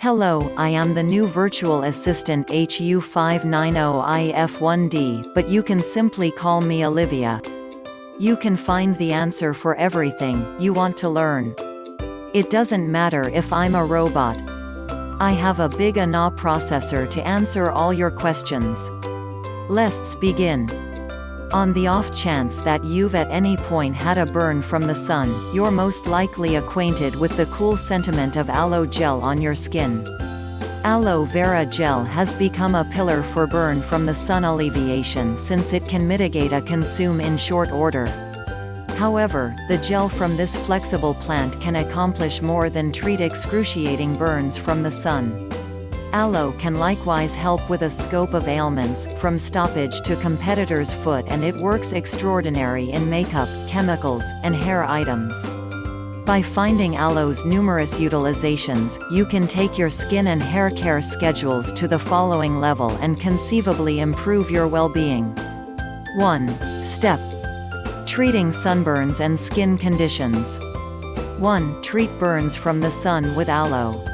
Hello, I am the new virtual assistant HU590IF1D, but you can simply call me Olivia. You can find the answer for everything you want to learn. It doesn't matter if I'm a robot. I have a big enough processor to answer all your questions. Let's begin. On the off chance that you've at any point had a burn from the sun, you're most likely acquainted with the cool sentiment of aloe gel on your skin. Aloe vera gel has become a pillar for burn from the sun alleviation since it can mitigate a consume in short order. However, the gel from this flexible plant can accomplish more than treat excruciating burns from the sun. Aloe can likewise help with a scope of ailments, from stoppage to competitor's foot, and it works extraordinary in makeup, chemicals, and hair items. By finding aloe's numerous utilizations, you can take your skin and hair care schedules to the following level and conceivably improve your well-being. 1. Step. Treating sunburns and skin conditions. 1. Treat burns from the sun with aloe.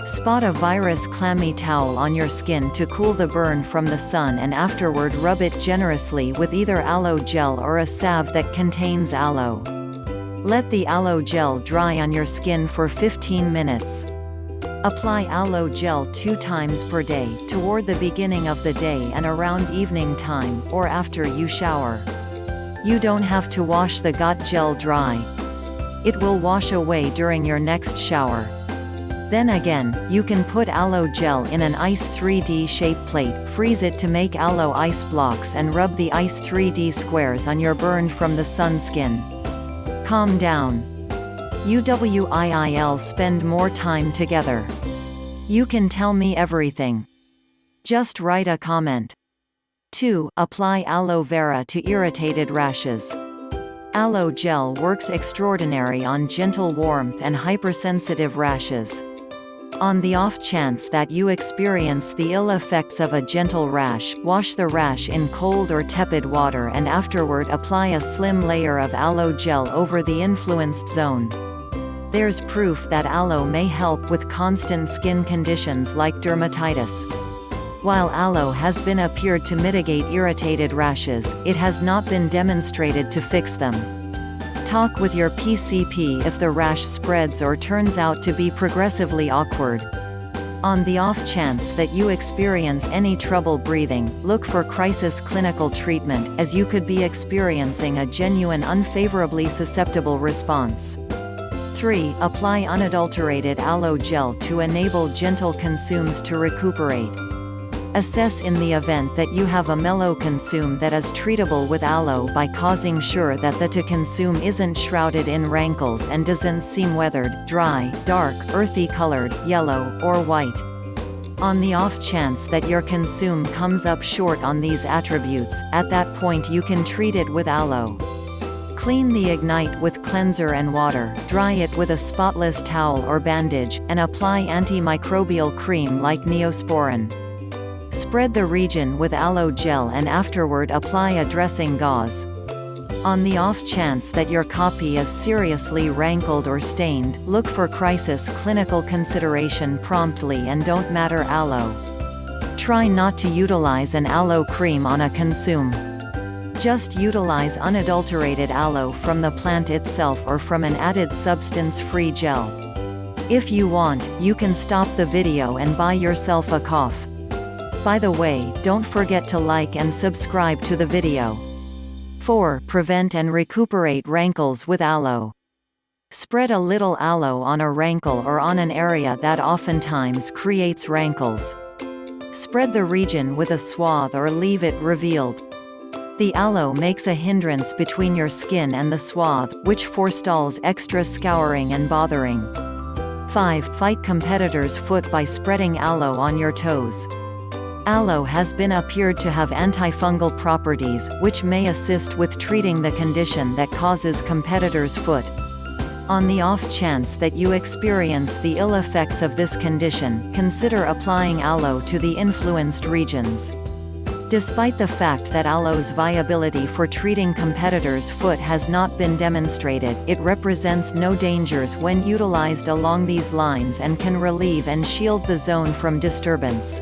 Spot a virus clammy towel on your skin to cool the burn from the sun and afterward rub it generously with either aloe gel or a salve that contains aloe. Let the aloe gel dry on your skin for 15 minutes. Apply aloe gel 2 times per day, toward the beginning of the day and around evening time, or after you shower. You don't have to wash the got gel dry. It will wash away during your next shower. Then again, you can put aloe gel in an ice 3D shape plate, freeze it to make aloe ice blocks and rub the ice 3D squares on your burn from the sun skin. Calm down. UWIIL spend more time together. You can tell me everything. Just write a comment. 2. Apply aloe vera to irritated rashes. Aloe gel works extraordinary on gentle warmth and hypersensitive rashes. On the off chance that you experience the ill effects of a gentle rash, wash the rash in cold or tepid water and afterward apply a slim layer of aloe gel over the influenced zone. There's proof that aloe may help with constant skin conditions like dermatitis. While aloe has been appeared to mitigate irritated rashes, it has not been demonstrated to fix them. Talk with your PCP if the rash spreads or turns out to be progressively awkward. On the off chance that you experience any trouble breathing, look for crisis clinical treatment, as you could be experiencing a genuine unfavorably susceptible response. 3. Apply unadulterated aloe gel to enable gentle consumes to recuperate. Assess in the event that you have a mellow consume that is treatable with aloe by causing sure that the to consume isn't shrouded in rankles and doesn't seem weathered, dry, dark, earthy colored, yellow, or white. On the off chance that your consume comes up short on these attributes, at that point you can treat it with aloe. Clean the ignite with cleanser and water, dry it with a spotless towel or bandage, and apply antimicrobial cream like Neosporin. Spread the region with aloe gel and afterward apply a dressing gauze. On the off chance that your copy is seriously rankled or stained, look for crisis clinical consideration promptly and don't matter aloe. Try not to utilize an aloe cream on a consume. Just utilize unadulterated aloe from the plant itself or from an added substance-free gel. If you want, you can stop the video and buy yourself a cough. By the way, don't forget to like and subscribe to the video. 4. Prevent and recuperate rankles with aloe. Spread a little aloe on a rankle or on an area that oftentimes creates rankles. Spread the region with a swathe or leave it revealed. The aloe makes a hindrance between your skin and the swathe, which forestalls extra scouring and bothering. 5. Fight competitor's foot by spreading aloe on your toes. Aloe has been appeared to have antifungal properties, which may assist with treating the condition that causes competitor's foot. On the off chance that you experience the ill effects of this condition, consider applying aloe to the influenced regions. Despite the fact that aloe's viability for treating competitors' foot has not been demonstrated, it represents no dangers when utilized along these lines and can relieve and shield the zone from disturbance.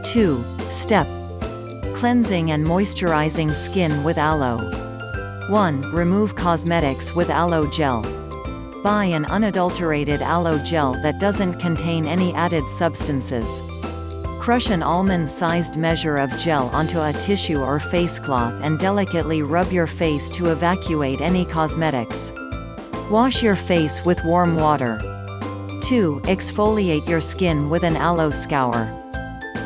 2. Step. Cleansing and moisturizing skin with aloe. 1. Remove cosmetics with aloe gel. Buy an unadulterated aloe gel that doesn't contain any added substances. Crush an almond-sized measure of gel onto a tissue or face cloth and delicately rub your face to evacuate any cosmetics. Wash your face with warm water. 2. Exfoliate your skin with an aloe scour.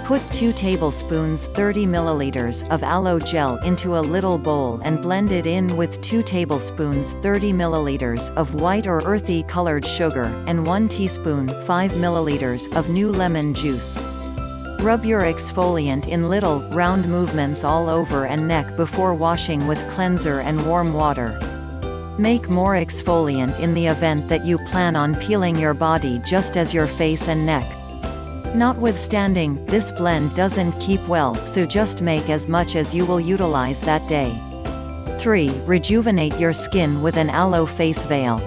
Put 2 tablespoons 30 milliliters of aloe gel into a little bowl and blend it in with 2 tablespoons 30 milliliters of white or earthy colored sugar, and 1 teaspoon 5 milliliters of new lemon juice. Rub your exfoliant in little, round movements all over and neck before washing with cleanser and warm water. Make more exfoliant in the event that you plan on peeling your body just as your face and neck. Notwithstanding, this blend doesn't keep well, so just make as much as you will utilize that day. 3. Rejuvenate your skin with an aloe face veil.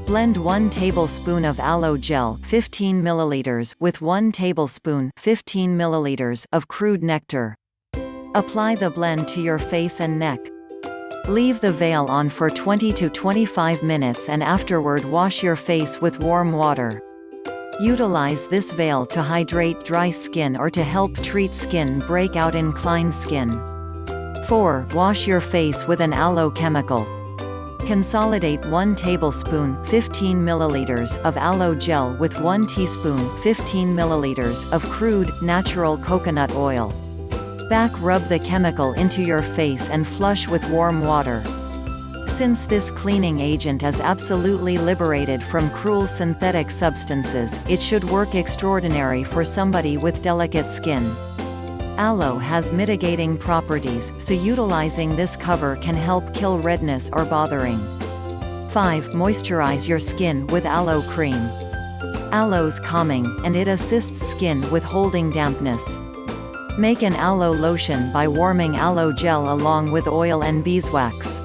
Blend 1 tablespoon of aloe gel 15 milliliters with 1 tablespoon 15 milliliters of crude nectar. Apply the blend to your face and neck. Leave the veil on for 20 to 25 minutes and afterward wash your face with warm water. Utilize this veil to hydrate dry skin or to help treat skin breakout inclined skin. 4. Wash your face with an aloe chemical. Consolidate 1 tablespoon 15 milliliters of aloe gel with 1 teaspoon 15 milliliters of crude, natural coconut oil. Back rub the chemical into your face and flush with warm water. Since this cleaning agent is absolutely liberated from cruel synthetic substances, it should work extraordinary for somebody with delicate skin. Aloe has mitigating properties, so utilizing this cover can help kill redness or bothering. 5. Moisturize your skin with aloe cream. Aloe's calming, and it assists skin with holding dampness. Make an aloe lotion by warming aloe gel along with oil and beeswax.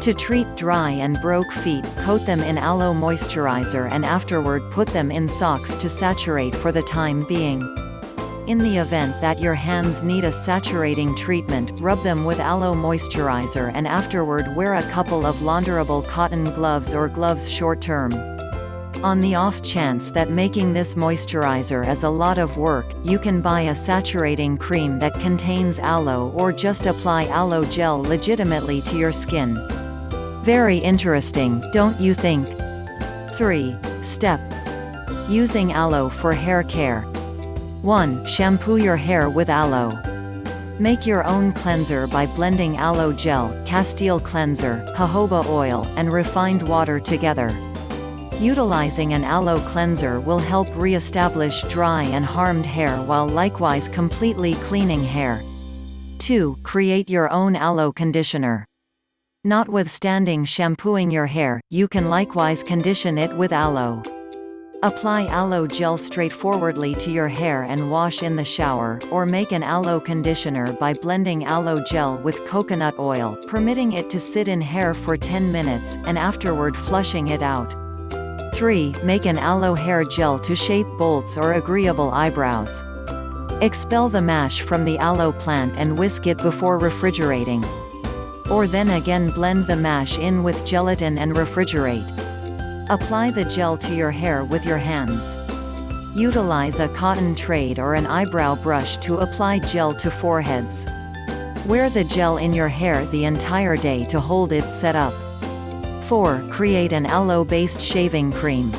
To treat dry and broke feet, coat them in aloe moisturizer and afterward put them in socks to saturate for the time being. In the event that your hands need a saturating treatment, rub them with aloe moisturizer and afterward wear a couple of launderable cotton gloves or gloves short-term. On the off chance that making this moisturizer is a lot of work, you can buy a saturating cream that contains aloe or just apply aloe gel legitimately to your skin. Very interesting, don't you think? 3. Step. Using aloe for hair care. 1. Shampoo your hair with aloe. Make your own cleanser by blending aloe gel, Castile cleanser, jojoba oil, and refined water together. Utilizing an aloe cleanser will help re-establish dry and harmed hair while likewise completely cleaning hair. 2. Create your own aloe conditioner. Notwithstanding shampooing your hair, you can likewise condition it with aloe. Apply aloe gel straightforwardly to your hair and wash in the shower, or make an aloe conditioner by blending aloe gel with coconut oil, permitting it to sit in hair for 10 minutes, and afterward flushing it out. 3. Make an aloe hair gel to shape bolts or agreeable eyebrows. Expel the mash from the aloe plant and whisk it before refrigerating. Or then again blend the mash in with gelatin and refrigerate. Apply the gel to your hair with your hands. Utilize a cotton trade or an eyebrow brush to apply gel to foreheads. Wear the gel in your hair the entire day to hold it set up. 4. Create an aloe-based shaving cream.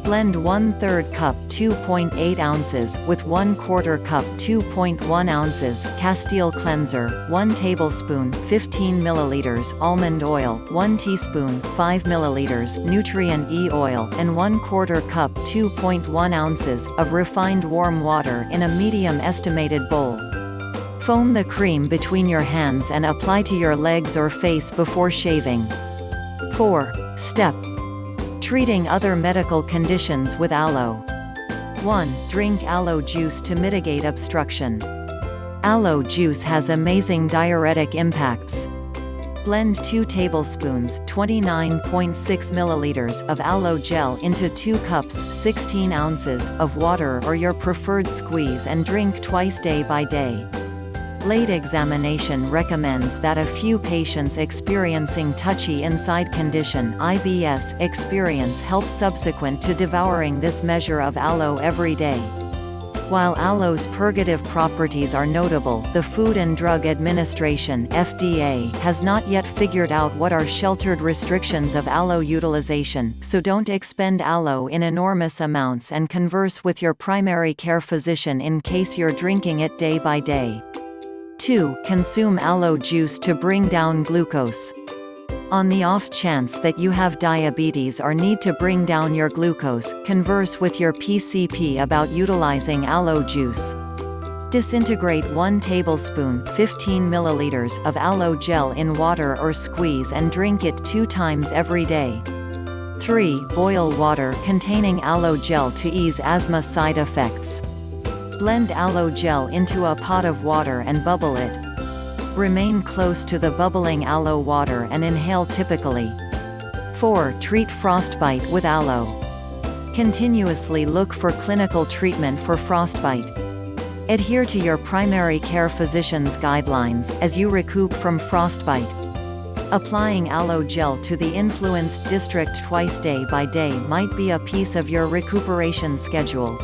Blend 1/3 cup 2.8 ounces with 1/4 cup 2.1 ounces Castile cleanser, 1 tablespoon 15 milliliters almond oil, 1 teaspoon 5 milliliters nutrient E oil, and 1/4 cup 2.1 ounces of refined warm water in a medium estimated bowl. Foam the cream between your hands and apply to your legs or face before shaving. 4. Step. Treating other medical conditions with aloe. 1. Drink aloe juice to mitigate obstruction. Aloe juice has amazing diuretic impacts. Blend 2 tablespoons (29.6 milliliters) of aloe gel into 2 cups (16 ounces) of water or your preferred squeeze and drink twice day by day. Late examination recommends that a few patients experiencing touchy inside condition (IBS) experience help subsequent to devouring this measure of aloe every day. While aloe's purgative properties are notable, the Food and Drug Administration (FDA) has not yet figured out what are sheltered restrictions of aloe utilization, so don't expend aloe in enormous amounts and converse with your primary care physician in case you're drinking it day by day. 2. Consume aloe juice to bring down glucose. On the off chance that you have diabetes or need to bring down your glucose, converse with your PCP about utilizing aloe juice. Disintegrate 1 tablespoon (15 milliliters) of aloe gel in water or squeeze and drink it 2 times every day. 3. Boil water containing aloe gel to ease asthma side effects. Blend aloe gel into a pot of water and bubble it. Remain close to the bubbling aloe water and inhale typically. 4. Treat frostbite with aloe. Continuously look for clinical treatment for frostbite. Adhere to your primary care physician's guidelines as you recoup from frostbite. Applying aloe gel to the influenced district twice day by day might be a piece of your recuperation schedule.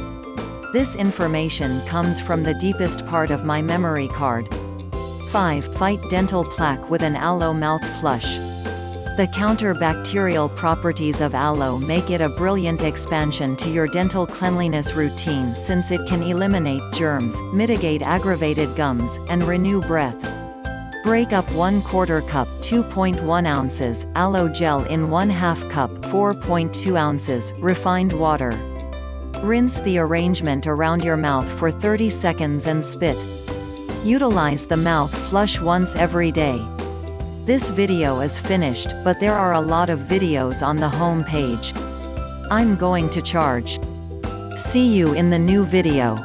This information comes from the deepest part of my memory card. 5. Fight dental plaque with an aloe mouth flush. The counter-bacterial properties of aloe make it a brilliant expansion to your dental cleanliness routine since it can eliminate germs, mitigate aggravated gums, and renew breath. Break up 1/4 cup (2.1 ounces) aloe gel in 1/2 cup (4.2 ounces) refined water. Rinse the arrangement around your mouth for 30 seconds and spit. Utilize the mouth flush once every day. This video is finished, but there are a lot of videos on the home page. I'm going to charge. See you in the new video.